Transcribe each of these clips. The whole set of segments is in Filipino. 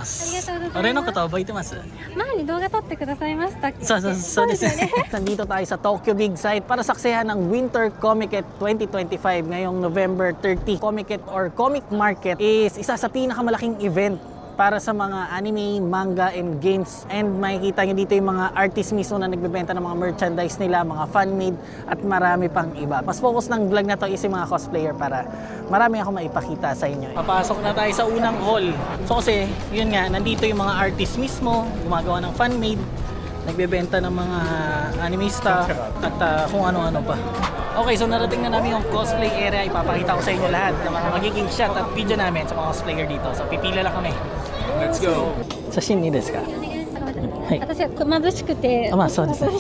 ありがとうございます。俺のこと覚えてます？前に動画撮ってくださいましたっけ？そうですね。Nandito tayo sa Tokyo Big Sight para saksihan ng Winter Comiket 2025 ngayong November 30. Comiket or Comic Market is isa sa pinakamalaking event para sa mga anime, manga, and games. And makikita nyo dito yung mga artists mismo na nagbebenta ng mga merchandise nila, mga fan-made, at marami pang iba. Mas focus ng vlog na to is yung mga cosplayer para marami ako maipakita sa inyo. Papasok na tayo sa unang hall. So kasi, yun nga, nandito yung mga artists mismo, gumagawa ng fan-made, nagbebenta ng mga animista, at kung ano-ano pa. Okay, so narating na namin yung cosplay area. Ipapakita ko sa inyo lahat ng mga magiging shot at video namin sa mga cosplayer dito. So pipila lang kami. Let's go! 写真いいですか？はい。私は眩しくて。まあそうですね。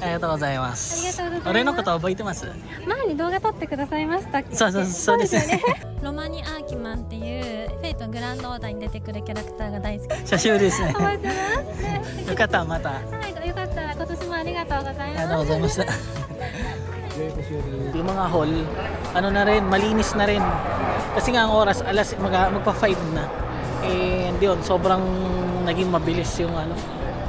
ありがとうございます。ありがとうございます。俺のこと覚えてます？前に動画撮ってくださいましたっけ？そうですね。ロマニ・アーキマンっていうフェイトグランドオーダーに出てくるキャラクターが大好き。久しぶりですね。覚えてます。よかったらまた。はい、よかったら今年もありがとうございます。ありがとうございました。Yung mga hall, ano na rin, malinis na rin. Kasi nga ang oras, magpa-5 na. And yun, sobrang naging mabilis yung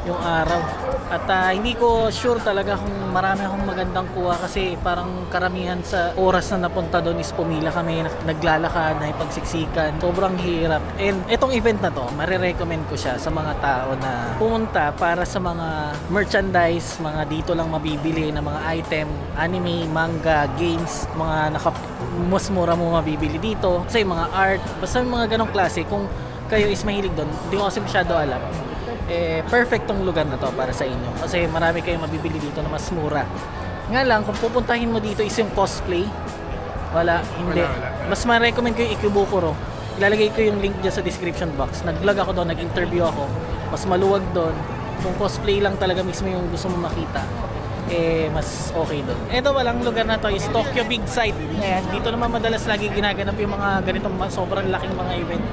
yung araw. At hindi ko sure talaga kung marami akong magandang kuha kasi parang karamihan sa oras na napunta doon is pumila kami, naglalakad, nakipagsiksikan. Sobrang hirap. And itong event na to, marirecommend ko siya sa mga tao na pumunta para sa mga merchandise, mga dito lang mabibili na mga item, anime, manga, games, mga mas mura mo mabibili dito. Kasi mga art, basta mga ganong klase. Kung kayo is mahilig doon, hindi ko kasi masyado alam. Perfect tong lugar na to para sa inyo kasi marami kayong mabibili dito na mas mura. Nga lang, kung pupuntahin mo dito is yung cosplay, hindi. Mas ma-recommend ko yung Ikebukuro. Ilalagay ko yung link dyan sa description box. Nag-vlog ako doon, nag-interview ako. Mas maluwag doon. Kung cosplay lang talaga mismo yung gusto mo makita, mas okay doon. Ito walang lugar na to is Tokyo Big Sight. Ayan, dito naman madalas lagi ginaganap yung mga ganitong sobrang laking mga event.